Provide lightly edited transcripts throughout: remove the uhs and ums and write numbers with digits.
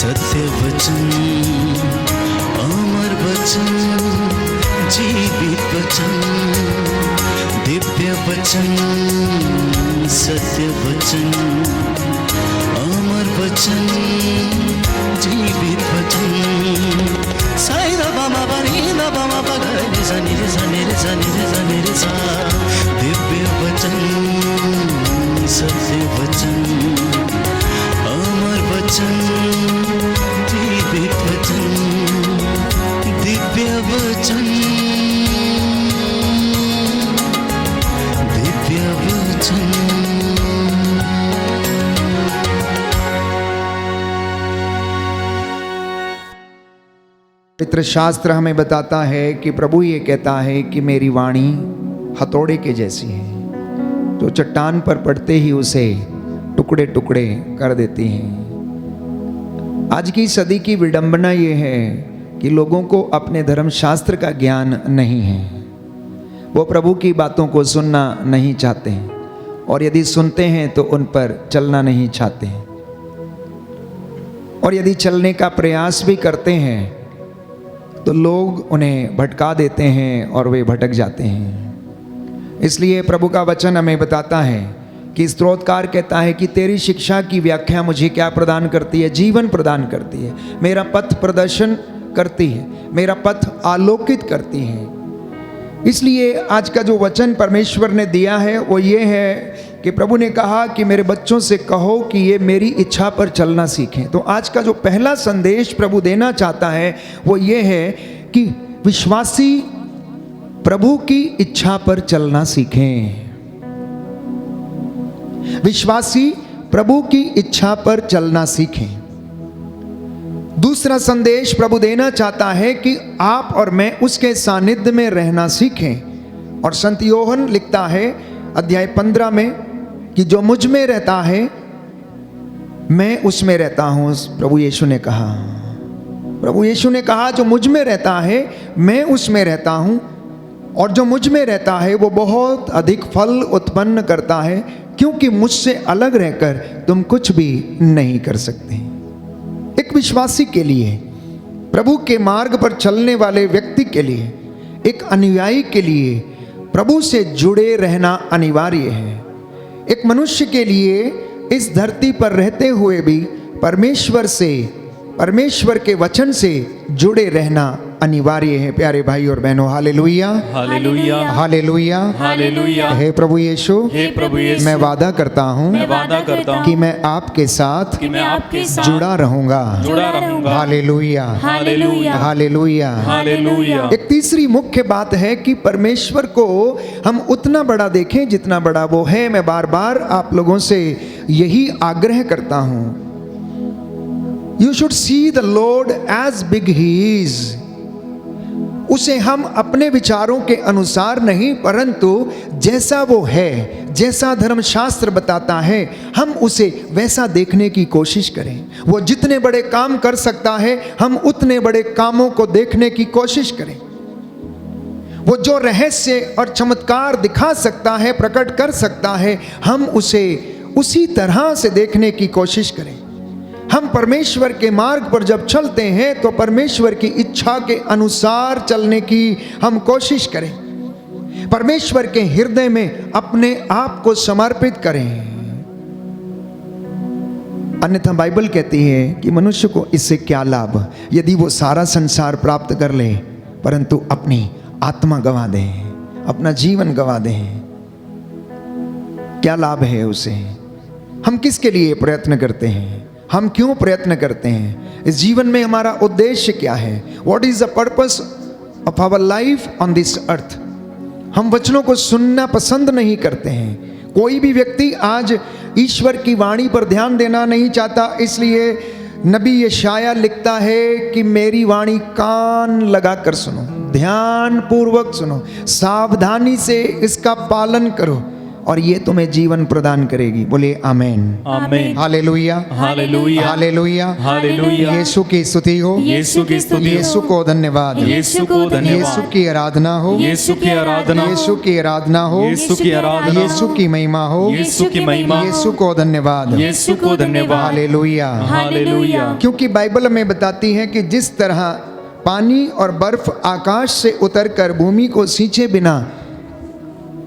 सत्य वचन, अमर वचन, जीवित वचन, दिव्य वचन, सत्य वचन, अमर वचन, जीवित वचन। साई दा बाबा बनी दा बाबा बगरे रे सनी रे सनी रे सनी रे सनी रे सा। दिव्य वचन, सत्य वचन, अमर वचन, जीवित वचन, दिव्य वचन, दिव्य वचन। पवित्र शास्त्र हमें बताता है कि प्रभु ये कहता है कि मेरी वाणी हथौड़े के जैसी है, जो चट्टान पर पड़ते ही उसे टुकड़े टुकड़े कर देती हैं। आज की सदी की विडंबना ये है कि लोगों को अपने धर्मशास्त्र का ज्ञान नहीं है। वो प्रभु की बातों को सुनना नहीं चाहते हैं, और यदि सुनते हैं तो उन पर चलना नहीं चाहते हैं, और यदि चलने का प्रयास भी करते हैं तो लोग उन्हें भटका देते हैं और वे भटक जाते हैं। इसलिए प्रभु का वचन हमें बताता है कि स्तोत्रकार कहता है कि तेरी शिक्षा की व्याख्या मुझे क्या प्रदान करती है? जीवन प्रदान करती है, मेरा पथ प्रदर्शन करती है, मेरा पथ आलोकित करती है। इसलिए आज का जो वचन परमेश्वर ने दिया है वो ये है कि प्रभु ने कहा कि मेरे बच्चों से कहो कि ये मेरी इच्छा पर चलना सीखें। तो आज का जो पहला संदेश प्रभु देना चाहता है वो ये है कि विश्वासी प्रभु की इच्छा पर चलना सीखें। विश्वासी प्रभु की इच्छा पर चलना सीखें। दूसरा संदेश प्रभु देना चाहता है कि आप और मैं उसके सानिध्य में रहना सीखें। और संत योहन लिखता है अध्याय 15 में कि जो मुझ में रहता है मैं उसमें रहता हूं। प्रभु यीशु ने कहा जो मुझ में रहता है मैं उसमें रहता हूं, और जो मुझ में रहता है वो बहुत अधिक फल उत्पन्न करता है, क्योंकि मुझसे अलग रहकर तुम कुछ भी नहीं कर सकते। एक विश्वासी के लिए, प्रभु के मार्ग पर चलने वाले व्यक्ति के लिए, एक अनुयायी के लिए प्रभु से जुड़े रहना अनिवार्य है। एक मनुष्य के लिए इस धरती पर रहते हुए भी परमेश्वर के वचन से जुड़े रहना अनिवार्य है। प्यारे भाई और बहनों, हालेलुया, हालेलुया, हालेलुया, हालेलुया। हे प्रभु यीशु, मैं वादा करता हूँ कि मैं आपके साथ जुड़ा रहूंगा। Hallelujah, hallelujah, hallelujah, hallelujah. एक तीसरी मुख्य बात है कि परमेश्वर को हम उतना बड़ा देखें जितना बड़ा वो है। मैं बार बार आप लोगों से यही आग्रह करता हूं, you should see the Lord as big he is. उसे हम अपने विचारों के अनुसार नहीं, परंतु जैसा वो है, जैसा धर्मशास्त्र बताता है, हम उसे वैसा देखने की कोशिश करें। वो जितने बड़े काम कर सकता है हम उतने बड़े कामों को देखने की कोशिश करें। वो जो रहस्य और चमत्कार दिखा सकता है, प्रकट कर सकता है, हम उसे उसी तरह से देखने की कोशिश करें। हम परमेश्वर के मार्ग पर जब चलते हैं तो परमेश्वर की इच्छा के अनुसार चलने की हम कोशिश करें। परमेश्वर के हृदय में अपने आप को समर्पित करें। अन्यथा बाइबल कहती है कि मनुष्य को इससे क्या लाभ यदि वो सारा संसार प्राप्त कर ले परंतु अपनी आत्मा गंवा दे, अपना जीवन गंवा दे। क्या लाभ है उसे? हम किसके लिए प्रयत्न करते हैं? हम क्यों प्रयत्न करते हैं? इस जीवन में हमारा उद्देश्य क्या है? What is the purpose of our life on this earth? हम वचनों को सुनना पसंद नहीं करते हैं। कोई भी व्यक्ति आज ईश्वर की वाणी पर ध्यान देना नहीं चाहता, इसलिए नबी यशाया लिखता है कि मेरी वाणी कान लगाकर सुनो, ध्यान पूर्वक सुनो, सावधानी से इसका पालन करो और ये तुम्हें जीवन प्रदान करेगी। बोले amen. Amen. Hallelujah, hallelujah. Hallelujah, hallelujah. Yeshu की स्तुति हो, यीशु की स्तुति हो। यीशु को धन्यवाद, यीशु को यीशु धन्यवाद। की आराधना हो, यीशु की आराधना हो। यीशु की आराधना हो, यीशु की आराधना हो। यीशु की महिमा हो, यीशु की महिमा हो। यीशु को धन्यवाद। यीशु को धन्यवाद। हालेलुया। हालेलुया। क्योंकि बाइबल में बताती है कि जिस तरह पानी और बर्फ आकाश से उतरकर भूमि को सींचे बिना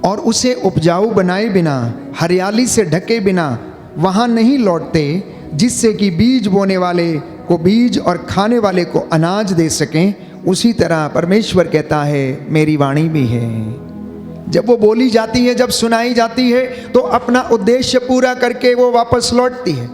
और उसे उपजाऊ बनाए बिना, हरियाली से ढके बिना वहाँ नहीं लौटते, जिससे कि बीज बोने वाले को बीज और खाने वाले को अनाज दे सकें, उसी तरह परमेश्वर कहता है मेरी वाणी भी है। जब वो बोली जाती है, जब सुनाई जाती है, तो अपना उद्देश्य पूरा करके वो वापस लौटती है।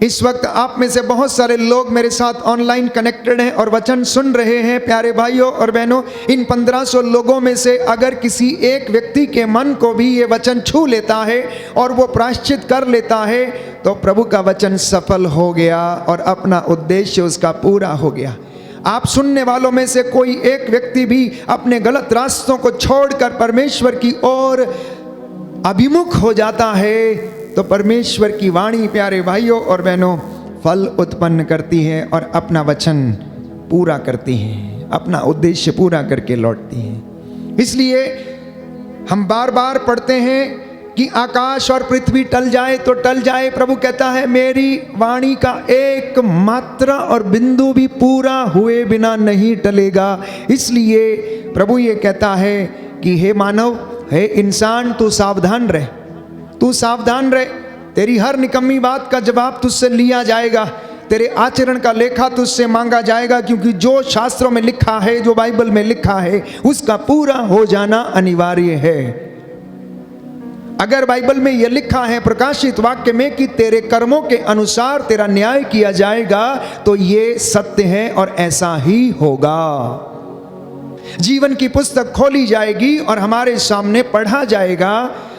इस वक्त आप में से बहुत सारे लोग मेरे साथ ऑनलाइन कनेक्टेड हैं और वचन सुन रहे हैं। प्यारे भाइयों और बहनों, इन 1500 लोगों में से अगर किसी एक व्यक्ति के मन को भी ये वचन छू लेता है और वो प्रायश्चित कर लेता है, तो प्रभु का वचन सफल हो गया और अपना उद्देश्य उसका पूरा हो गया। आप सुनने वालों में से कोई एक व्यक्ति भी अपने गलत रास्तों को छोड़कर परमेश्वर की ओर अभिमुख हो जाता है, तो परमेश्वर की वाणी प्यारे भाइयों और बहनों फल उत्पन्न करती है और अपना वचन पूरा करती है, अपना उद्देश्य पूरा करके लौटती है। इसलिए हम बार बार पढ़ते हैं कि आकाश और पृथ्वी टल जाए तो टल जाए, प्रभु कहता है मेरी वाणी का एक मात्रा और बिंदु भी पूरा हुए बिना नहीं टलेगा। इसलिए प्रभु ये कहता है कि हे मानव, हे इंसान, तू सावधान रह, तू सावधान रह। तेरी हर निकम्मी बात का जवाब तुझसे लिया जाएगा, तेरे आचरण का लेखा तुझसे मांगा जाएगा, क्योंकि जो शास्त्रों में लिखा है, जो बाइबल में लिखा है, उसका पूरा हो जाना अनिवार्य है। अगर बाइबल में यह लिखा है प्रकाशित वाक्य में कि तेरे कर्मों के अनुसार तेरा न्याय किया जाएगा, तो ये सत्य है और ऐसा ही होगा। जीवन की पुस्तक खोली जाएगी और हमारे सामने पढ़ा जाएगा,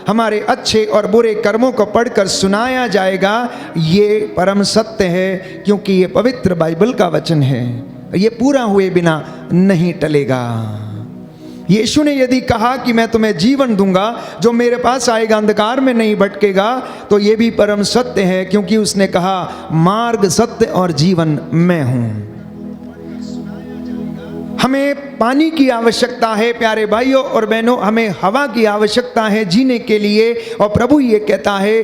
हमारे अच्छे और बुरे कर्मों को पढ़कर सुनाया जाएगा। ये परम सत्य है, क्योंकि ये पवित्र बाइबल का वचन है, ये पूरा हुए बिना नहीं टलेगा। यीशु ने यदि कहा कि मैं तुम्हें जीवन दूंगा, जो मेरे पास आएगा अंधकार में नहीं भटकेगा, तो ये भी परम सत्य है, क्योंकि उसने कहा मार्ग, सत्य और जीवन मैं हूं। हमें पानी की आवश्यकता है प्यारे भाइयों और बहनों, हमें हवा की आवश्यकता है जीने के लिए, और प्रभु ये कहता है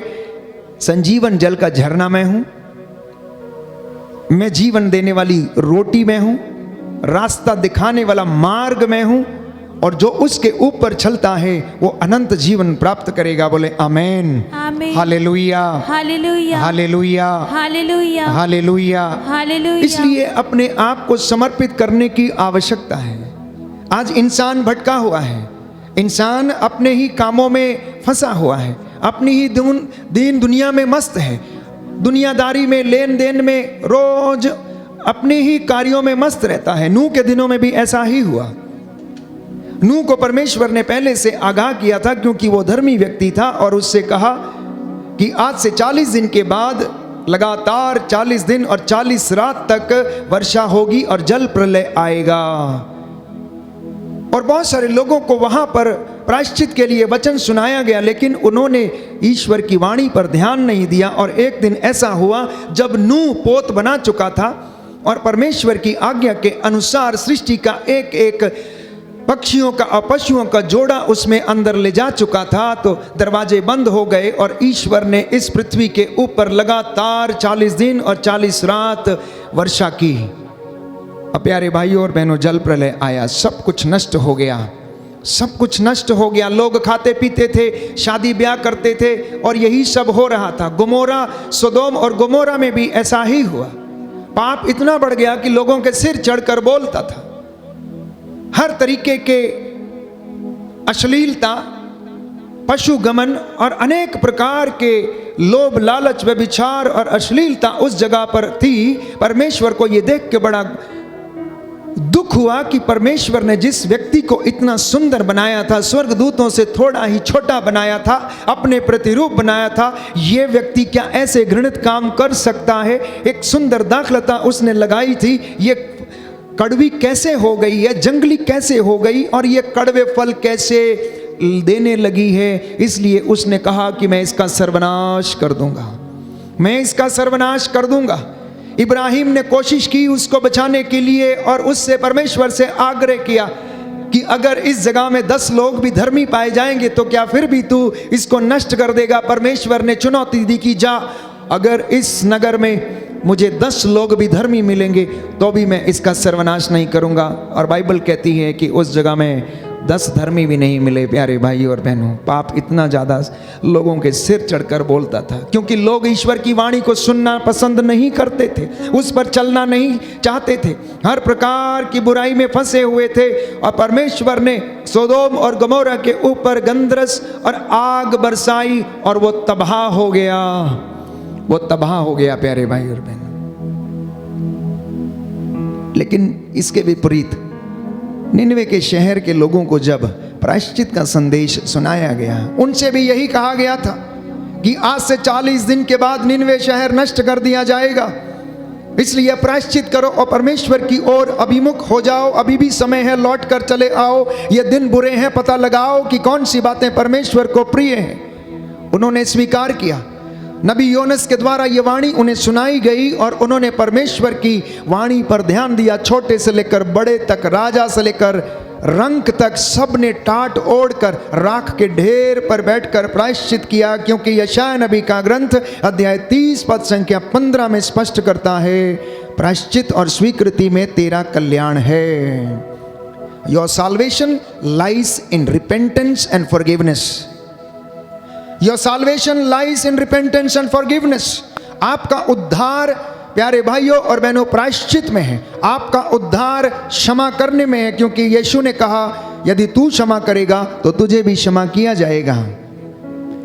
संजीवन जल का झरना मैं हूं, मैं जीवन देने वाली रोटी मैं हूं, रास्ता दिखाने वाला मार्ग मैं हूं, और जो उसके ऊपर चलता है वो अनंत जीवन प्राप्त करेगा। बोले amen, amen. Hallelujah, hallelujah. Hallelujah, hallelujah. Hallelujah. Hallelujah. इसलिए अपने आप को समर्पित करने की आवश्यकता है। आज इंसान भटका हुआ है, इंसान अपने ही कामों में फंसा हुआ है, अपनी ही दीन दुनिया में मस्त है, दुनियादारी में, लेन देन में, रोज अपने ही कार्यों में मस्त रहता है। नूह के दिनों में भी ऐसा ही हुआ। नूह को परमेश्वर ने पहले से आगाह किया था, क्योंकि वो धर्मी व्यक्ति था, और उससे कहा कि आज से 40 दिन के बाद लगातार 40 दिन और 40 रात तक वर्षा होगी और जल प्रलय आएगा। और बहुत सारे लोगों को वहां पर प्रायश्चित के लिए वचन सुनाया गया, लेकिन उन्होंने ईश्वर की वाणी पर ध्यान नहीं दिया। और एक दिन ऐसा हुआ जब नूह पोत बना चुका था और परमेश्वर की आज्ञा के अनुसार सृष्टि का एक एक पक्षियों का और पशुओं का जोड़ा उसमें अंदर ले जा चुका था, तो दरवाजे बंद हो गए और ईश्वर ने इस पृथ्वी के ऊपर लगातार 40 दिन और 40 रात वर्षा की। अब प्यारे भाइयों और बहनों, जल प्रलय आया, सब कुछ नष्ट हो गया, सब कुछ नष्ट हो गया। लोग खाते पीते थे, शादी ब्याह करते थे, और यही सब हो रहा था। गोमोरा, सोदोम और गोमोरा में भी ऐसा ही हुआ। पाप इतना बढ़ गया कि लोगों के सिर चढ़कर बोलता था। हर तरीके के अश्लीलता, पशु गमन और अनेक प्रकार के लोभ, लालच, व्यभिचार और अश्लीलता उस जगह पर थी। परमेश्वर को यह देख के बड़ा दुख हुआ कि परमेश्वर ने जिस व्यक्ति को इतना सुंदर बनाया था, स्वर्गदूतों से थोड़ा ही छोटा बनाया था, अपने प्रतिरूप बनाया था, ये व्यक्ति क्या ऐसे घृणित काम कर सकता है? एक सुंदर दाखलता उसने लगाई थी, ये कड़वी कैसे हो गई है, जंगली कैसे हो गई, और ये कड़वे फल कैसे देने लगी है, इसलिए उसने कहा कि मैं इसका सर्वनाश कर दूंगा, मैं इसका सर्वनाश कर दूंगा। इब्राहिम ने कोशिश की उसको बचाने के लिए और उससे परमेश्वर से आग्रह किया कि अगर इस जगह में 10 लोग भी धर्मी पाए जाएंगे तो क्या फिर भी तू इसको नष्ट कर देगा? परमेश्वर ने चुनौती दी कि जा, अगर इस नगर में मुझे 10 लोग भी धर्मी मिलेंगे तो भी मैं इसका सर्वनाश नहीं करूंगा। और बाइबल कहती है कि उस जगह में 10 धर्मी भी नहीं मिले। प्यारे भाई और बहनों, पाप इतना ज़्यादा लोगों के सिर चढ़कर बोलता था, क्योंकि लोग ईश्वर की वाणी को सुनना पसंद नहीं करते थे, उस पर चलना नहीं चाहते थे, हर प्रकार की बुराई में फंसे हुए थे। और परमेश्वर ने सोदोम और गमोरा के ऊपर गंधरस और आग बरसाई और वो तबाह हो गया, वो तबाह हो गया प्यारे भाई और बहनों। लेकिन इसके विपरीत निनवे के शहर के लोगों को जब प्रायश्चित का संदेश सुनाया गया, उनसे भी यही कहा गया था कि आज से 40 दिन के बाद निनवे शहर नष्ट कर दिया जाएगा, इसलिए प्रायश्चित करो और परमेश्वर की ओर अभिमुख हो जाओ। अभी भी समय है, लौट कर चले आओ। ये दिन बुरे हैं, पता लगाओ कि कौन सी बातें परमेश्वर को प्रिय हैं। उन्होंने स्वीकार किया। नबी योनस के द्वारा ये वाणी उन्हें सुनाई गई और उन्होंने परमेश्वर की वाणी पर ध्यान दिया। छोटे से लेकर बड़े तक, राजा से लेकर रंक तक, सब ने टाट ओढ़कर राख के ढेर पर बैठकर प्रायश्चित किया, क्योंकि यशायाह नबी का ग्रंथ अध्याय 30 पद संख्या 15 में स्पष्ट करता है, प्रायश्चित और स्वीकृति में तेरा कल्याण है। Your salvation lies in repentance and forgiveness. Your salvation lies in repentance and forgiveness. आपका उद्धार प्यारे भाइयों और बहनों प्रायश्चित में है, आपका उद्धार क्षमा करने में है, क्योंकि यीशु ने कहा यदि तू क्षमा करेगा तो तुझे भी क्षमा किया जाएगा,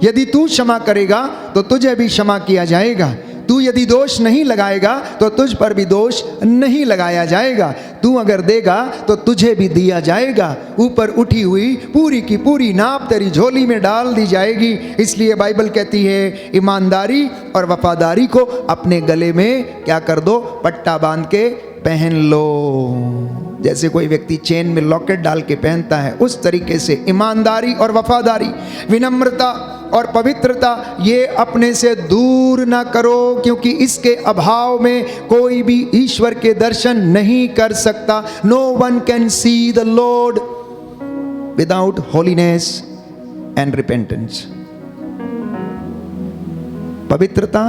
यदि तू क्षमा करेगा तो तुझे भी क्षमा किया जाएगा, तू यदि दोष नहीं लगाएगा तो तुझ पर भी दोष नहीं लगाया जाएगा, तू अगर देगा तो तुझे भी दिया जाएगा, ऊपर उठी हुई पूरी की पूरी नाप तेरी झोली में डाल दी जाएगी। इसलिए बाइबल कहती है ईमानदारी और वफादारी को अपने गले में क्या कर दो, पट्टा बांध के पहन लो। जैसे कोई व्यक्ति चेन में लॉकेट डाल के पहनता है, उस तरीके से ईमानदारी और वफादारी, विनम्रता और पवित्रता ये अपने से दूर ना करो, क्योंकि इसके अभाव में कोई भी ईश्वर के दर्शन नहीं कर सकता। No one can see the Lord without holiness and repentance. पवित्रता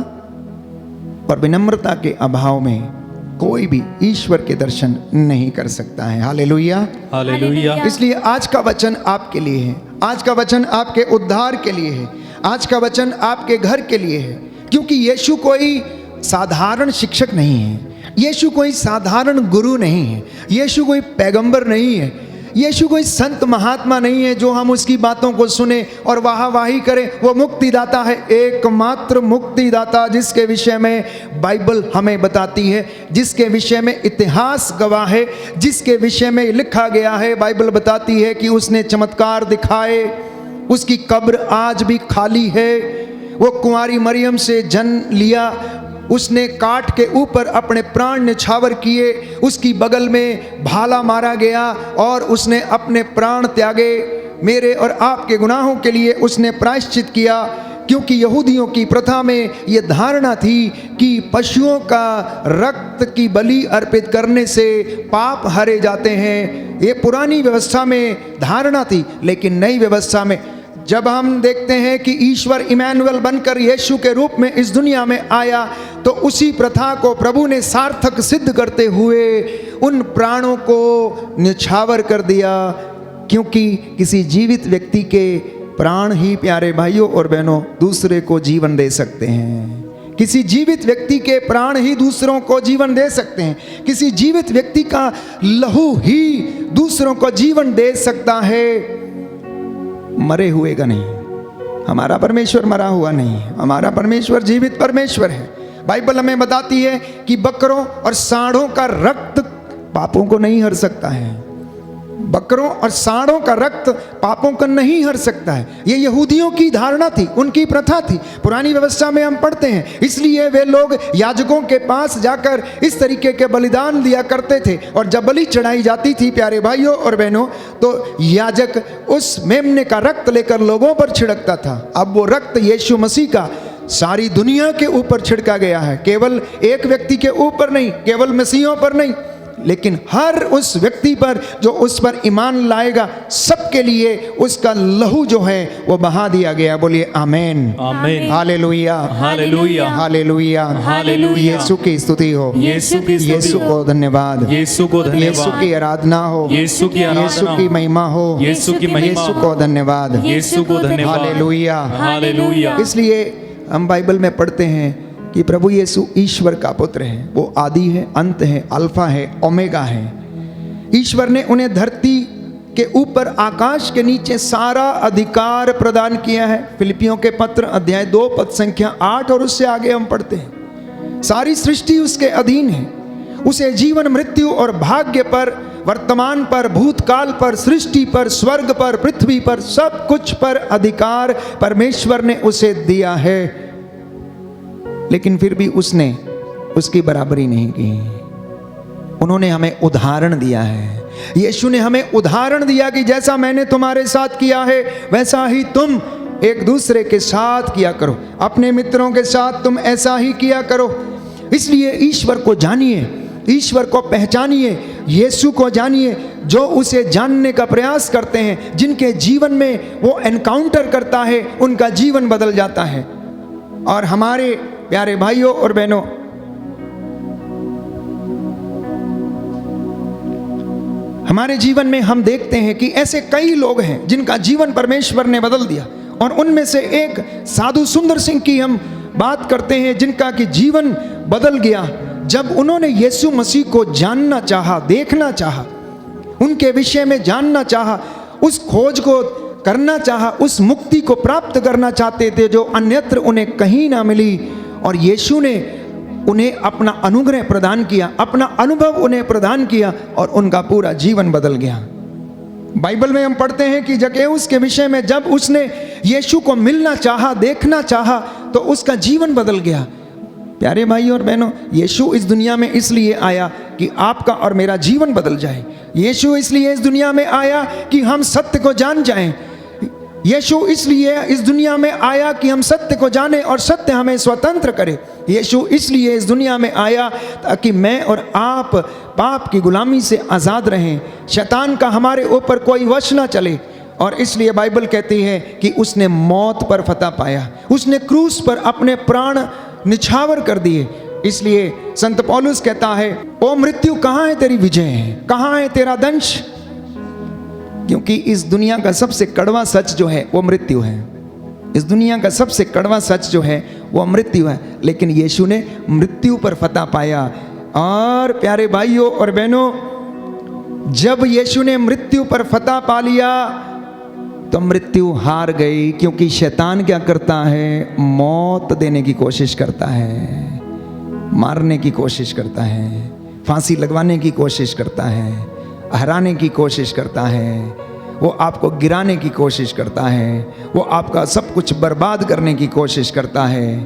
और विनम्रता के अभाव में कोई भी ईश्वर के दर्शन नहीं कर सकता है। Hallelujah, hallelujah. इसलिए आज का वचन आपके लिए है, आज का वचन आपके उद्धार के लिए है, आज का वचन आपके घर के लिए है, क्योंकि यीशु कोई साधारण शिक्षक नहीं है, यीशु कोई साधारण गुरु नहीं है, यीशु कोई पैगंबर नहीं है, यीशु कोई संत महात्मा नहीं है जो हम उसकी बातों को सुने और वाहवाही करें। वो मुक्तिदाता है, एकमात्र मुक्तिदाता, जिसके विषय में बाइबल हमें बताती है, जिसके विषय में इतिहास गवाह है, जिसके विषय में लिखा गया है। बाइबल बताती है कि उसने चमत्कार दिखाए, उसकी कब्र आज भी खाली है, वो कुंवारी मरियम से जन्म लिया, उसने काट के ऊपर अपने प्राण निछावर किए, उसकी बगल में भाला मारा गया और उसने अपने प्राण त्यागे। मेरे और आपके गुनाहों के लिए उसने प्रायश्चित किया, क्योंकि यहूदियों की प्रथा में ये धारणा थी कि पशुओं का रक्त की बलि अर्पित करने से पाप हरे जाते हैं। ये पुरानी व्यवस्था में धारणा थी, लेकिन नई व्यवस्था में जब हम देखते हैं कि ईश्वर इमैनुअल बनकर यीशु के रूप में इस दुनिया में आया, तो उसी प्रथा को प्रभु ने सार्थक सिद्ध करते हुए उन प्राणों को न्यौछावर कर दिया, क्योंकि किसी जीवित व्यक्ति के प्राण ही प्यारे भाइयों और बहनों दूसरे को जीवन दे सकते हैं। किसी जीवित व्यक्ति के प्राण ही दूसरों को जीवन दे सकते हैं, किसी जीवित व्यक्ति का लहू ही दूसरों को जीवन दे सकता है, मरे हुए का नहीं। हमारा परमेश्वर मरा हुआ नहीं है, हमारा परमेश्वर जीवित परमेश्वर है। बाइबल हमें बताती है कि बकरों और सांडों का रक्त पापों को नहीं हर सकता है, बकरों और सांडों का रक्त पापों को नहीं हर सकता है। ये यहूदियों की धारणा थी, उनकी प्रथा थी। पुरानी व्यवस्था में हम पढ़ते हैं, इसलिए वे लोग याजकों के पास जाकर इस तरीके के बलिदान दिया करते थे। और जब बलि चढ़ाई जाती थी प्यारे भाइयों और बहनों, तो याजक उस मेमने का रक्त लेकर लोगों पर छिड़कता था। अब वो रक्त यीशु मसीह का सारी दुनिया के ऊपर छिड़का गया है, केवल एक व्यक्ति के ऊपर नहीं, केवल मसीहों पर नहीं, लेकिन हर उस व्यक्ति पर जो उस पर ईमान लाएगा, सबके लिए उसका लहू जो है वो बहा दिया गया। बोलिए आमेन, amen, hallelujah, hallelujah, hallelujah, hallelujah. Yeshu की स्तुति हो, यीशु की स्तुति यीशु को धन्यवाद, यीशु को यीशु धन्यवाद, की आराधना हो, यीशु की यीशु आराधना की महिमा हो, यीशु की महिमा यीशु को धन्यवाद, यीशु को धन्यवाद, हालेलुया, हालेलुया। इसलिए हम बाइबल में पढ़ते हैं कि प्रभु यीशु ईश्वर का पुत्र है। वो आदि है, अंत है, अल्फा है, ओमेगा है। ईश्वर ने उन्हें धरती के ऊपर, आकाश के नीचे सारा अधिकार प्रदान किया है। फिलिपियों के पत्र अध्याय 2 पद संख्या 8 और उससे आगे हम पढ़ते हैं, सारी सृष्टि उसके अधीन है। उसे जीवन, मृत्यु और भाग्य पर, वर्तमान पर, भूतकाल पर, सृष्टि पर, स्वर्ग पर, पृथ्वी पर, सब कुछ पर अधिकार परमेश्वर ने उसे दिया है। लेकिन फिर भी उसने उसकी बराबरी नहीं की। उन्होंने हमें उदाहरण दिया है। यीशु ने हमें उदाहरण दिया कि जैसा मैंने तुम्हारे साथ किया है वैसा ही तुम एक दूसरे के साथ किया करो, अपने मित्रों के साथ तुम ऐसा ही किया करो। इसलिए ईश्वर को जानिए, ईश्वर को पहचानिए, यीशु को जानिए। जो उसे जानने का प्रयास करते हैं, जिनके जीवन में वो एनकाउंटर करता है, उनका जीवन बदल जाता है। और हमारे प्यारे भाइयों और बहनों, हमारे जीवन में हम देखते हैं कि ऐसे कई लोग हैं जिनका जीवन परमेश्वर ने बदल दिया। और उनमें से एक साधु सुंदर सिंह की हम बात करते हैं, जिनका कि जीवन बदल गया जब उन्होंने यीशु मसीह को जानना चाहा, देखना चाहा, उनके विषय में जानना चाहा, उस खोज को करना चाहा, उस मुक्ति को प्राप्त करना चाहते थे जो अन्यत्र उन्हें कहीं ना मिली। और यीशु ने उन्हें अपना अनुग्रह प्रदान किया, अपना अनुभव उन्हें प्रदान किया और उनका पूरा जीवन बदल गया। बाइबल में हम पढ़ते हैं कि जक्कैउस के विषय में, जब उसने यीशु को मिलना चाहा, देखना चाहा, तो उसका जीवन बदल गया। प्यारे भाइयों और बहनों, यीशु इस दुनिया में इसलिए आया कि आपका और मेरा जीवन बदल जाए। यीशु इसलिए इस दुनिया में आया कि हम सत्य को जान जाएं। यीशु इसलिए इस दुनिया में आया कि हम सत्य को जानें और सत्य हमें स्वतंत्र करे। यीशु इसलिए इस दुनिया में आया ताकि मैं और आप पाप की गुलामी से आज़ाद रहें, शैतान का हमारे ऊपर कोई वश ना चले। और इसलिए बाइबल कहती है कि उसने मौत पर फतह पाया, उसने क्रूस पर अपने प्राण निछावर कर दिए। इसलिए संत पौलुस कहता है, ओ मृत्यु कहाँ है तेरी विजय, कहाँ है तेरा दंश? क्योंकि इस दुनिया का सबसे कड़वा सच जो है वो मृत्यु है। इस दुनिया का सबसे कड़वा सच जो है वो मृत्यु है। लेकिन यीशु ने मृत्यु पर फतह पाया। और प्यारे भाइयों और बहनों, जब यीशु ने मृत्यु पर फतह पा लिया तो मृत्यु हार गई। क्योंकि शैतान क्या करता है? मौत देने की कोशिश करता है, मारने की कोशिश करता है, फांसी लगवाने की कोशिश करता है, हराने की कोशिश करता है, वो आपको गिराने की कोशिश करता है, वो आपका सब कुछ बर्बाद करने की कोशिश करता है,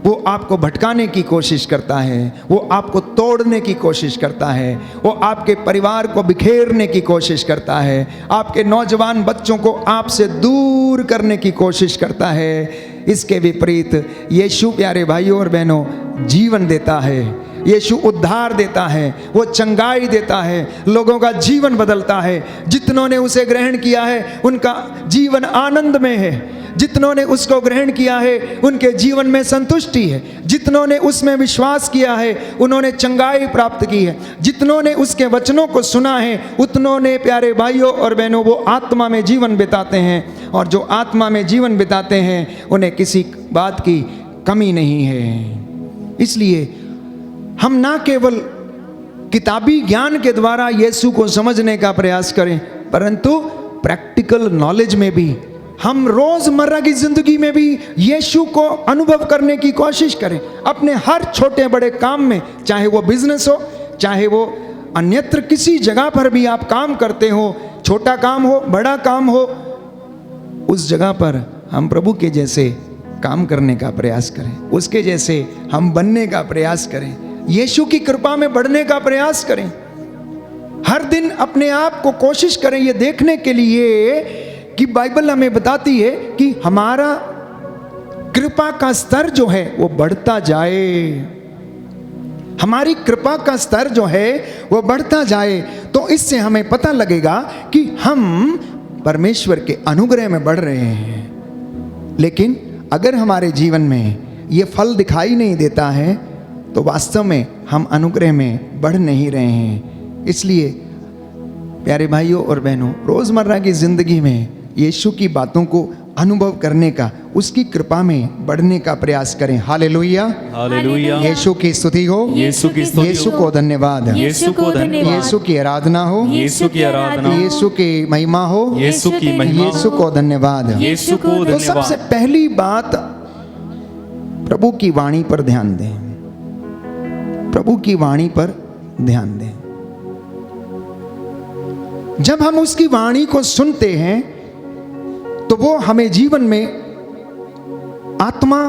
वो आपको भटकाने की कोशिश करता है, वो आपको तोड़ने की कोशिश करता है, वो आपके परिवार को बिखेरने की कोशिश करता है, आपके नौजवान बच्चों को आपसे दूर करने की कोशिश करता है। इसके विपरीत यीशु प्यारे भाइयों और बहनों जीवन देता है, यीशु उद्धार देता है, वो चंगाई देता है, लोगों का जीवन बदलता है। जितनों ने उसे ग्रहण किया है उनका जीवन आनंद में है, जितनों ने उसको ग्रहण किया है उनके जीवन में संतुष्टि है, जितनों ने उसमें विश्वास किया है उन्होंने चंगाई प्राप्त की है, जितनों ने उसके वचनों को सुना है उतनों ने प्यारे भाइयों और बहनों वो आत्मा में जीवन बिताते हैं। और जो आत्मा में जीवन बिताते हैं उन्हें किसी बात की कमी नहीं है। इसलिए हम ना केवल किताबी ज्ञान के द्वारा यीशु को समझने का प्रयास करें, परंतु प्रैक्टिकल नॉलेज में भी, हम रोजमर्रा की जिंदगी में भी यीशु को अनुभव करने की कोशिश करें। अपने हर छोटे बड़े काम में, चाहे वो बिजनेस हो, चाहे वो अन्यत्र किसी जगह पर भी आप काम करते हो, छोटा काम हो बड़ा काम हो, उस जगह पर हम प्रभु के जैसे काम करने का प्रयास करें, उसके जैसे हम बनने का प्रयास करें, यीशु की कृपा में बढ़ने का प्रयास करें। हर दिन अपने आप को कोशिश करें ये देखने के लिए कि बाइबल हमें बताती है कि हमारा कृपा का स्तर जो है वो बढ़ता जाए, हमारी कृपा का स्तर जो है वो बढ़ता जाए। तो इससे हमें पता लगेगा कि हम परमेश्वर के अनुग्रह में बढ़ रहे हैं। लेकिन अगर हमारे जीवन में ये फल दिखाई नहीं देता है तो वास्तव में हम अनुग्रह में बढ़ नहीं रहे हैं। इसलिए प्यारे भाइयों और बहनों, रोज़मर्रा की ज़िंदगी में यीशु की बातों को अनुभव करने का, उसकी कृपा में बढ़ने का प्रयास करें। Hallelujah, hallelujah. यीशु की स्तुति हो, यीशु की स्तुति यीशु हो। को धन्यवाद, यीशु को धन्यवाद। यीशु की आराधना हो, यीशु की आराधना हो। यीशु की महिमा हो, यीशु की महिमा हो। यीशु को धन्यवाद। यीशु को तो सबसे धन्यवाद। पहली बात, प्रभु की वाणी पर ध्यान दें, प्रभु की वाणी पर ध्यान दें। जब हम उसकी वाणी को सुनते हैं तो वो हमें जीवन में आत्मा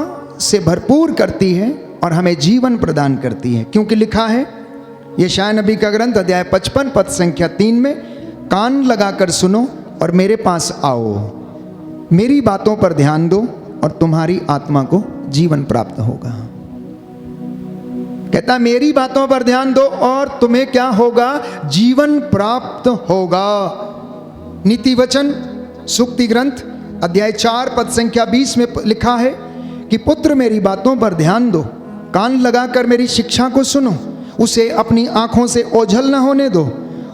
से भरपूर करती है और हमें जीवन प्रदान करती है। क्योंकि लिखा है यशायाह नबी का ग्रंथ अध्याय 55 पद संख्या 3 में, कान लगाकर सुनो और मेरे पास आओ, मेरी बातों पर ध्यान दो और तुम्हारी आत्मा को जीवन प्राप्त होगा। कहता मेरी बातों पर ध्यान दो और तुम्हें क्या होगा? जीवन प्राप्त होगा। नीति वचन सूक्ति ग्रंथ अध्याय 4 पद संख्या 20 में लिखा है कि पुत्र मेरी बातों पर ध्यान दो, कान लगाकर मेरी शिक्षा को सुनो, उसे अपनी आंखों से ओझल न होने दो,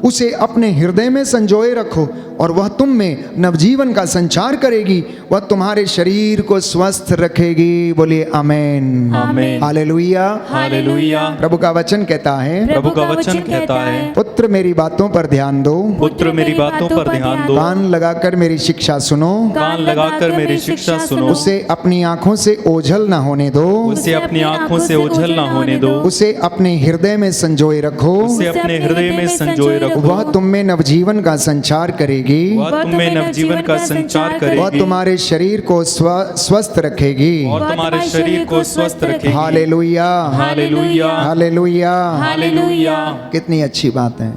उसे अपने हृदय में संजोए रखो और वह तुम में नवजीवन का संचार करेगी, वह तुम्हारे शरीर को स्वस्थ रखेगी। बोलिए आमेन, आमेन। Hallelujah, hallelujah. प्रभु का वचन कहता है, प्रभु का वचन कहता है, पुत्र मेरी बातों पर ध्यान दो, पुत्र मेरी बातों पर ध्यान दो, कान लगाकर मेरी शिक्षा सुनो, कान लगाकर मेरी शिक्षा सुनो, उसे अपनी आंखों से ओझल न होने दो, उसे अपनी आंखों से ओझल न होने दो, उसे अपने हृदय में संजोए रखो, उसे अपने हृदय में संजोए रखो। वह तुम में नवजीवन का संचार करेगी, वह तुम में नवजीवन का संचार वह करेगी, तुम्हारे शरीर को स्वस्थ रखेगी। और तुम्हारे शरीर को स्वस्थ रखेगी। Hallelujah, hallelujah, hallelujah, hallelujah. कितनी अच्छी बात है,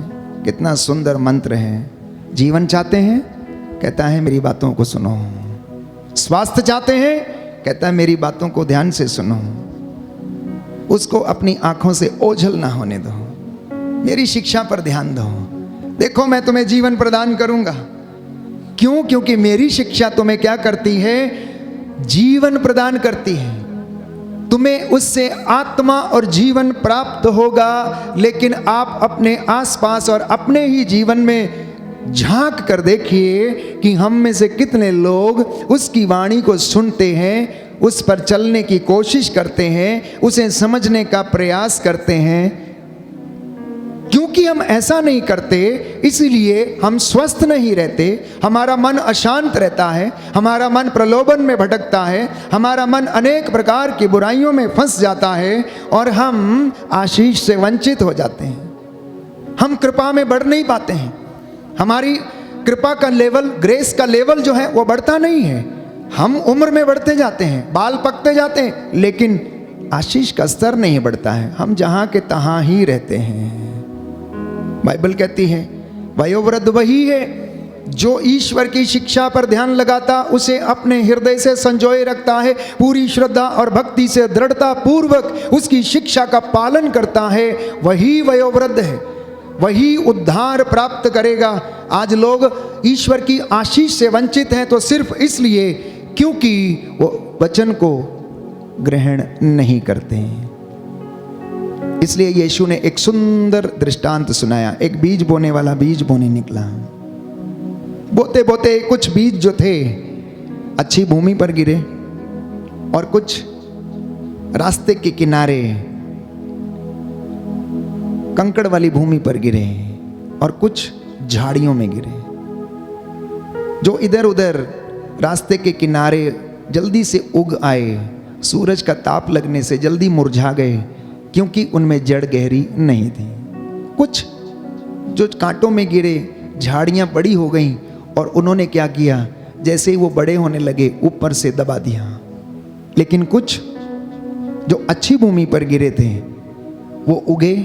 कितना सुंदर मंत्र है। जीवन चाहते हैं, कहता है मेरी बातों को सुनो। स्वास्थ्य चाहते हैं, कहता है मेरी बातों को ध्यान से सुनो, उसको अपनी आंखों से ओझल ना होने दो, मेरी शिक्षा पर ध्यान दो। देखो मैं तुम्हें जीवन प्रदान करूंगा। क्यों? क्योंकि मेरी शिक्षा तुम्हें क्या करती है? जीवन प्रदान करती है। तुम्हें उससे आत्मा और जीवन प्राप्त होगा। लेकिन आप अपने आसपास और अपने ही जीवन में झांक कर देखिए कि हम में से कितने लोग उसकी वाणी को सुनते हैं, उस पर चलने की कोशिश करते हैं, उसे समझने का प्रयास करते हैं। क्योंकि हम ऐसा नहीं करते, इसलिए हम स्वस्थ नहीं रहते, हमारा मन अशांत रहता है, हमारा मन प्रलोभन में भटकता है, हमारा मन अनेक प्रकार की बुराइयों में फंस जाता है और हम आशीष से वंचित हो जाते हैं। हम कृपा में बढ़ नहीं पाते हैं। हमारी कृपा का लेवल, ग्रेस का लेवल जो है वो बढ़ता नहीं है। हम उम्र में बढ़ते जाते हैं, बाल पकते जाते हैं, लेकिन आशीष का स्तर नहीं बढ़ता है। हम जहाँ के तहाँ ही रहते हैं। बाइबल कहती है वयोवृद्ध वही है जो ईश्वर की शिक्षा पर ध्यान लगाता, उसे अपने हृदय से संजोए रखता है, पूरी श्रद्धा और भक्ति से दृढ़ता पूर्वक उसकी शिक्षा का पालन करता है, वही वयोवृद्ध है, वही उद्धार प्राप्त करेगा। आज लोग ईश्वर की आशीष से वंचित हैं तो सिर्फ इसलिए क्योंकि वो वचन को ग्रहण नहीं करते हैं। इसलिए यीशु ने एक सुंदर दृष्टांत सुनाया। एक बीज बोने वाला बीज बोने निकला। बोते बोते कुछ बीज जो थे अच्छी भूमि पर गिरे और कुछ रास्ते के किनारे कंकड़ वाली भूमि पर गिरे और कुछ झाड़ियों में गिरे। जो इधर उधर रास्ते के किनारे जल्दी से उग आए, सूरज का ताप लगने से जल्दी मुरझा गए क्योंकि उनमें जड़ गहरी नहीं थी। कुछ जो कांटों में गिरे, झाड़ियां बड़ी हो गईं और उन्होंने क्या किया, जैसे ही वो बड़े होने लगे ऊपर से दबा दिया। लेकिन कुछ जो अच्छी भूमि पर गिरे थे वो उगे,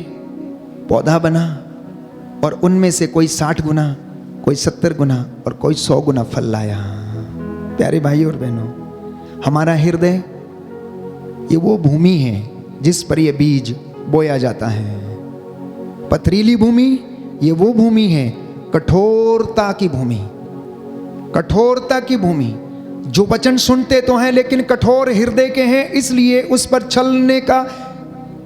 पौधा बना और उनमें से कोई 60 गुना, कोई 70 गुना और कोई 100 गुना फल लाया। प्यारे भाई और बहनों, हमारा हृदय ये वो भूमि है जिस पर ये बीज बोया जाता है। पथरीली भूमि ये वो भूमि है, कठोरता की भूमि, कठोरता की भूमि। जो वचन सुनते तो हैं लेकिन कठोर हृदय के हैं, इसलिए उस पर चलने का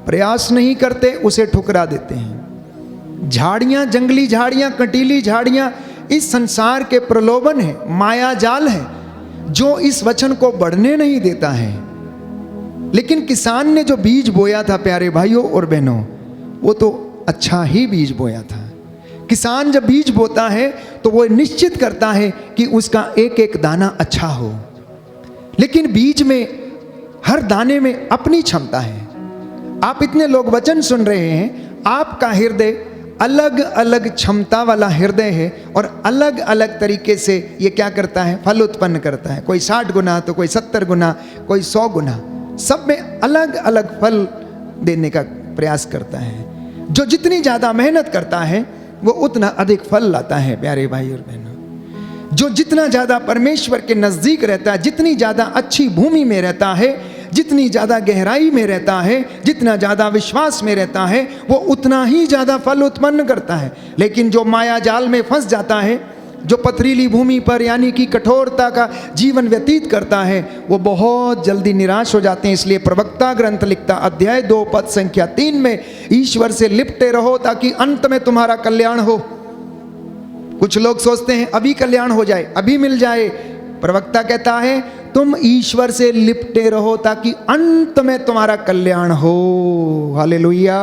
प्रयास नहीं करते, उसे ठुकरा देते हैं। झाड़ियां, जंगली झाड़ियां, कटीली झाड़ियां इस संसार के प्रलोभन है, माया जाल है जो इस वचन को बढ़ने नहीं देता है। लेकिन किसान ने जो बीज बोया था प्यारे भाइयों और बहनों, वो तो अच्छा ही बीज बोया था। किसान जब बीज बोता है तो वो निश्चित करता है कि उसका एक एक दाना अच्छा हो, लेकिन बीज में, हर दाने में अपनी क्षमता है। आप इतने लोग वचन सुन रहे हैं, आपका हृदय अलग अलग क्षमता वाला हृदय है और अलग अलग तरीके से ये क्या करता है, फल उत्पन्न करता है। कोई 60 गुना तो कोई 70 गुना, कोई 100 गुना, सब में अलग अलग फल देने का प्रयास करता है। जो जितनी ज़्यादा मेहनत करता है वो उतना अधिक फल लाता है। प्यारे भाई और बहनों, जो जितना ज़्यादा परमेश्वर के नज़दीक रहता है, जितनी ज़्यादा अच्छी भूमि में रहता है, जितनी ज़्यादा गहराई में रहता है, जितना ज़्यादा विश्वास में रहता है, वो उतना ही ज़्यादा फल उत्पन्न करता है। लेकिन जो माया जाल में फंस जाता है, जो पथरीली भूमि पर यानी कि कठोरता का जीवन व्यतीत करता है, वो बहुत जल्दी निराश हो जाते हैं। इसलिए प्रवक्ता ग्रंथ लिखता, अध्याय 2 पद संख्या 3 में, ईश्वर से लिपटे रहो ताकि अंत में तुम्हारा कल्याण हो। कुछ लोग सोचते हैं अभी कल्याण हो जाए, अभी मिल जाए। प्रवक्ता कहता है तुम ईश्वर से लिपटे रहो ताकि अंत में तुम्हारा कल्याण हो। Hallelujah,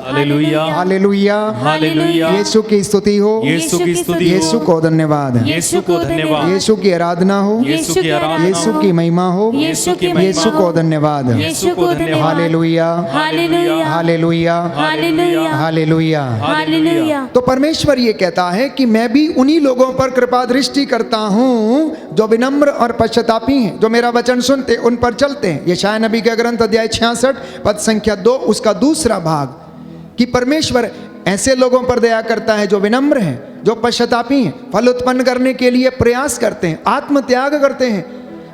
hallelujah, hallelujah, hallelujah. Yeshu की स्तुति हो, यीशु की स्तुति हो, यीशु को धन्यवाद, यीशु को धन्यवाद, यीशु की आराधना हो, यीशु की आराधना, यीशु की महिमा हो, यीशु की महिमा यीशु को धन्यवाद। यीशु को धन्यवाद। Hallelujah, hallelujah, hallelujah, hallelujah, hallelujah. Hallelujah. तो परमेश्वर ये कहता है कि मैं भी उन्हीं लोगों पर कृपा दृष्टि करता हूँ जो विनम्र और पश्चातापी हैं, जो मेरा वचन सुनते उन पर चलते हैं। यशायाह नबी का ग्रंथ अध्याय 66 पद संख्या 2 उसका दूसरा भाग, कि परमेश्वर ऐसे लोगों पर दया करता है जो विनम्र हैं, जो पश्चातापी हैं, फल उत्पन्न करने के लिए प्रयास करते हैं, आत्म त्याग करते हैं,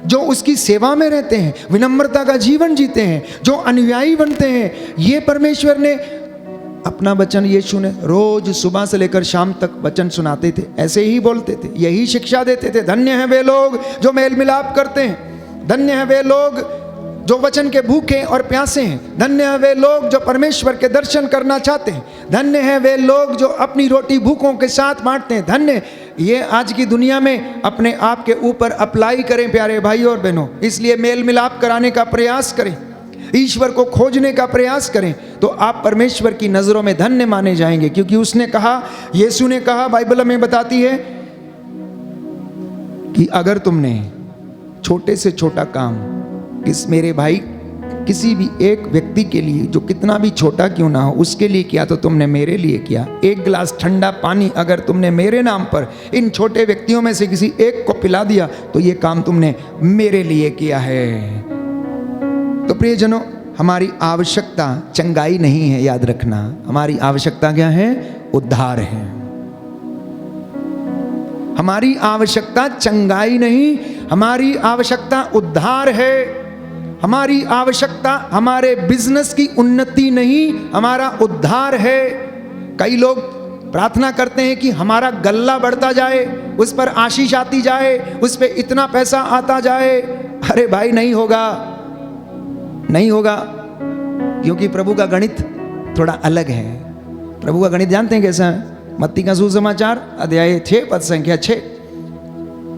जो उसकी सेवा में रहते हैं, विनम्रता का जीवन जीते हैं, जो अनुयायी बनते हैं। ये परमेश्वर ने अपना वचन, यीशु ने रोज सुबह से लेकर शाम तक वचन सुनाते थे, ऐसे ही बोलते थे, यही शिक्षा देते थे। धन्य हैं वे लोग जो मेल मिलाप करते हैं, धन्य हैं वे लोग जो वचन के भूखे और प्यासे हैं, धन्य हैं वे लोग जो परमेश्वर के दर्शन करना चाहते हैं, धन्य हैं वे लोग जो अपनी रोटी भूखों के साथ बांटते हैं। धन्य ये आज की दुनिया में अपने आप के ऊपर अप्लाई करें प्यारे भाई और बहनों। इसलिए मेल मिलाप कराने का प्रयास करें, ईश्वर को खोजने का प्रयास करें, तो आप परमेश्वर की नज़रों में धन्य माने जाएंगे। क्योंकि उसने कहा, यीशु ने कहा, बाइबल में बताती है कि अगर तुमने छोटे से छोटा काम किस मेरे भाई किसी भी एक व्यक्ति के लिए, जो कितना भी छोटा क्यों ना हो, उसके लिए किया तो तुमने मेरे लिए किया। एक गिलास ठंडा पानी अगर तुमने मेरे नाम पर इन छोटे व्यक्तियों में से किसी एक को पिला दिया तो ये काम तुमने मेरे लिए किया है। तो प्रियजनों, हमारी आवश्यकता चंगाई नहीं है, याद रखना। हमारी आवश्यकता क्या है? उद्धार है। हमारी आवश्यकता चंगाई नहीं, हमारी आवश्यकता उद्धार है। हमारी आवश्यकता हमारे बिजनेस की उन्नति नहीं, हमारा उद्धार है। कई लोग प्रार्थना करते हैं कि हमारा गल्ला बढ़ता जाए, उस पर आशीष आती जाए, उस पर इतना पैसा आता जाए। अरे भाई, नहीं होगा, नहीं होगा, क्योंकि प्रभु का गणित थोड़ा अलग है। प्रभु का गणित जानते हैं कैसा है? मत्ती का सुसमाचार अध्याय 6 पद संख्या 6,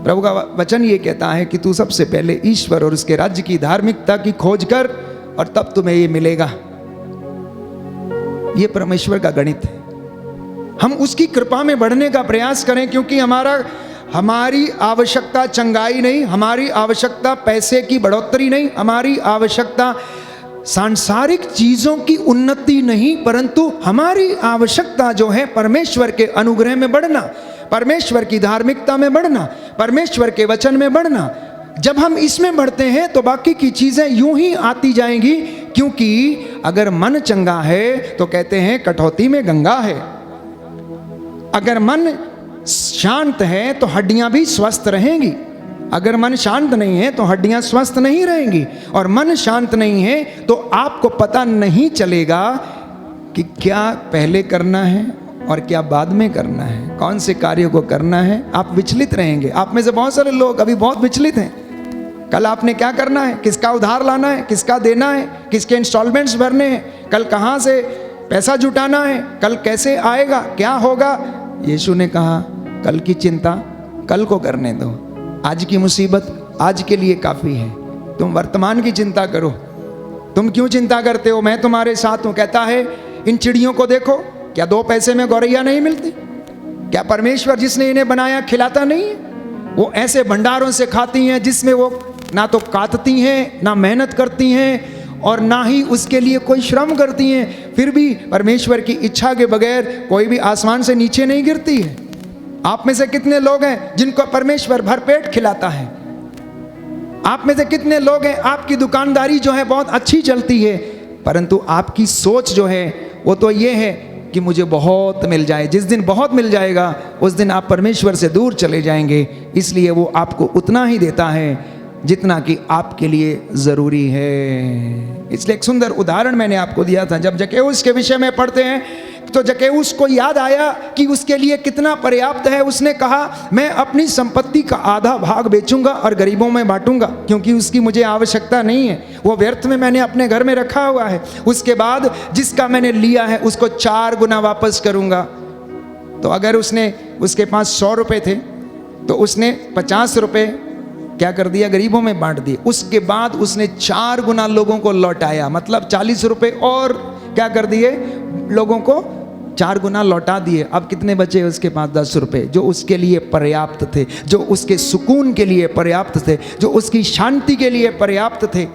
प्रभु का वचन ये कहता है कि तू सबसे पहले ईश्वर और उसके राज्य की धार्मिकता की खोज कर और तब तुम्हें ये मिलेगा। ये परमेश्वर का गणित है। हम उसकी कृपा में बढ़ने का प्रयास करें, क्योंकि हमारी आवश्यकता चंगाई नहीं, हमारी आवश्यकता पैसे की बढ़ोतरी नहीं, हमारी आवश्यकता सांसारिक चीजों की उन्नति नहीं, परंतु हमारी आवश्यकता जो है परमेश्वर के अनुग्रह में बढ़ना, परमेश्वर की धार्मिकता में बढ़ना, परमेश्वर के वचन में बढ़ना। जब हम इसमें बढ़ते हैं तो बाकी की चीजें यूं ही आती जाएंगी, क्योंकि अगर मन चंगा है तो कहते हैं कटौती में गंगा है। अगर मन शांत है तो हड्डियां भी स्वस्थ रहेंगी, अगर मन शांत नहीं है तो हड्डियां स्वस्थ नहीं रहेंगी। और मन शांत नहीं है तो आपको पता नहीं चलेगा कि क्या पहले करना है और क्या बाद में करना है, कौन से कार्य को करना है। आप विचलित रहेंगे। आप में से बहुत सारे लोग अभी बहुत विचलित हैं। कल आपने क्या करना है, किसका उधार लाना है, किसका देना है, किसके इंस्टॉलमेंट्स भरने हैं, कल कहाँ से पैसा जुटाना है, कल कैसे आएगा, क्या होगा। यीशु ने कहा कल की चिंता कल को करने दो, आज की मुसीबत आज के लिए काफ़ी है, तुम वर्तमान की चिंता करो। तुम क्यों चिंता करते हो, मैं तुम्हारे साथ हूँ। कहता है इन चिड़ियों को देखो, क्या 2 पैसे में गौरैया नहीं मिलती? क्या परमेश्वर जिसने इन्हें बनाया खिलाता नहीं है? वो ऐसे भंडारों से खाती हैं जिसमें वो ना तो काटती हैं, ना मेहनत करती हैं और ना ही उसके लिए कोई श्रम करती हैं। फिर भी परमेश्वर की इच्छा के बगैर कोई भी आसमान से नीचे नहीं गिरती है। आप में से कितने लोग हैं जिनको परमेश्वर भरपेट खिलाता है? आप में से कितने लोग हैं आपकी दुकानदारी जो है बहुत अच्छी चलती है, परंतु आपकी सोच जो है वो तो ये है कि मुझे बहुत मिल जाए। जिस दिन बहुत मिल जाएगा उस दिन आप परमेश्वर से दूर चले जाएंगे। इसलिए वो आपको उतना ही देता है जितना कि आपके लिए ज़रूरी है। इसलिए एक सुंदर उदाहरण मैंने आपको दिया था। जब जक्कैउस के विषय में पढ़ते हैं तो जक्कैउस को याद आया कि उसके लिए कितना पर्याप्त है। उसने कहा मैं अपनी संपत्ति का आधा भाग बेचूंगा और गरीबों में बांटूंगा, क्योंकि उसकी मुझे आवश्यकता नहीं है, वो व्यर्थ में मैंने अपने घर में रखा हुआ है। उसके बाद जिसका मैंने लिया है उसको 4 गुना वापस करूंगा। तो अगर उसके पास 100 रुपये थे तो उसने 50 रुपये क्या कर दिया, गरीबों में बांट दिए। उसके बाद उसने 4 गुना लोगों को लौटाया, मतलब 40 रुपये और क्या कर दिए, लोगों को 4 गुना लौटा दिए। अब कितने बचे उसके पास? 10 रुपये, जो उसके लिए पर्याप्त थे, जो उसके सुकून के लिए पर्याप्त थे, जो उसकी शांति के लिए पर्याप्त थे,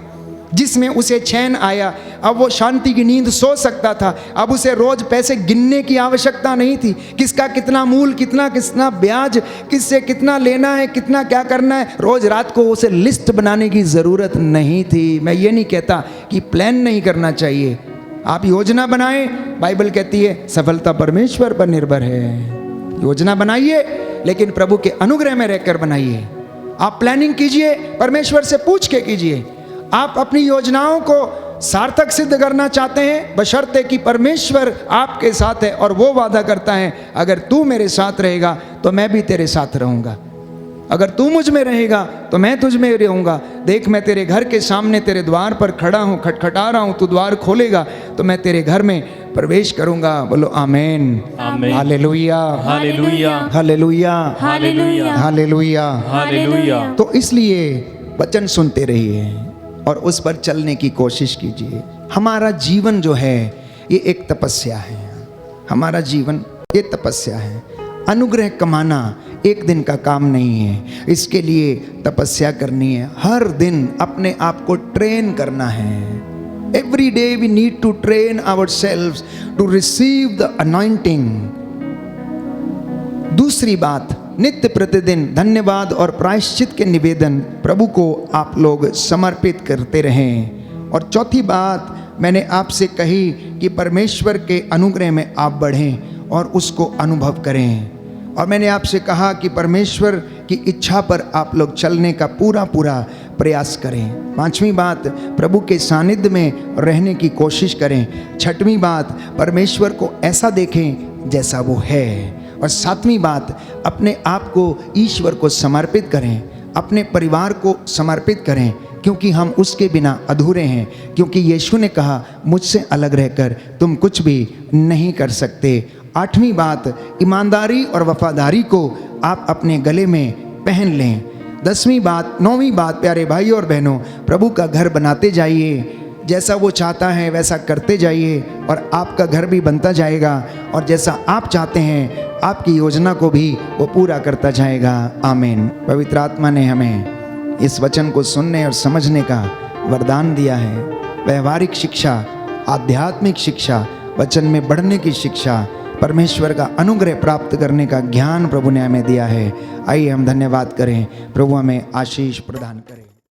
जिसमें उसे चैन आया। अब वो शांति की नींद सो सकता था। अब उसे रोज पैसे गिनने की आवश्यकता नहीं थी, किसका कितना मूल, कितना ब्याज, किससे कितना लेना है, कितना क्या करना है। रोज रात को उसे लिस्ट बनाने की ज़रूरत नहीं थी। मैं ये नहीं कहता कि प्लान नहीं करना चाहिए, आप योजना बनाएं। बाइबल कहती है सफलता परमेश्वर पर निर्भर है। योजना बनाइए लेकिन प्रभु के अनुग्रह में रहकर बनाइए। आप प्लानिंग कीजिए, परमेश्वर से पूछ के कीजिए। आप अपनी योजनाओं को सार्थक सिद्ध करना चाहते हैं, बशर्ते कि परमेश्वर आपके साथ है और वो वादा करता है अगर तू मेरे साथ रहेगा तो मैं भी तेरे साथ रहूँगा, अगर तू मुझ में रहेगा तो मैं तुझ में रहूँगा। देख मैं तेरे घर के सामने तेरे द्वार पर खड़ा हूँ, खटखटा रहा हूँ, तू द्वार खोलेगा तो मैं तेरे घर में प्रवेश करूँगा। बोलो amen, amen, hallelujah, hallelujah, hallelujah, hallelujah, hallelujah, hallelujah. तो इसलिए वचन सुनते रहिए और उस पर चलने की कोशिश कीजिए। हमारा जीवन जो है ये एक तपस्या है। हमारा जीवन ये तपस्या है। अनुग्रह कमाना एक दिन का काम नहीं है, इसके लिए तपस्या करनी है। हर दिन अपने आप को ट्रेन करना है। Every day we need to train ourselves to receive the anointing. दूसरी बात, नित्य प्रतिदिन धन्यवाद और प्रायश्चित के निवेदन प्रभु को आप लोग समर्पित करते रहें। और चौथी बात मैंने आपसे कही कि परमेश्वर के अनुग्रह में आप बढ़ें और उसको अनुभव करें। और मैंने आपसे कहा कि परमेश्वर की इच्छा पर आप लोग चलने का पूरा प्रयास करें। 5वीं बात, प्रभु के सानिध्य में रहने की कोशिश करें। 6वीं बात, परमेश्वर को ऐसा देखें जैसा वो है। और 7वीं बात, अपने आप को ईश्वर को समर्पित करें, अपने परिवार को समर्पित करें, क्योंकि हम उसके बिना अधूरे हैं। क्योंकि यीशु ने कहा मुझसे अलग रहकर तुम कुछ भी नहीं कर सकते। 8वीं बात, ईमानदारी और वफादारी को आप अपने गले में पहन लें। 10वीं बात, 9वीं बात, प्यारे भाई और बहनों, प्रभु का घर बनाते जाइए। जैसा वो चाहता है वैसा करते जाइए और आपका घर भी बनता जाएगा। और जैसा आप चाहते हैं आपकी योजना को भी वो पूरा करता जाएगा। आमीन। पवित्र आत्मा ने हमें इस वचन को सुनने और समझने का वरदान दिया है। व्यवहारिक शिक्षा, आध्यात्मिक शिक्षा, वचन में बढ़ने की शिक्षा, परमेश्वर का अनुग्रह प्राप्त करने का ज्ञान प्रभु ने हमें दिया है। आइए हम धन्यवाद करें, प्रभु हमें आशीष प्रदान करें।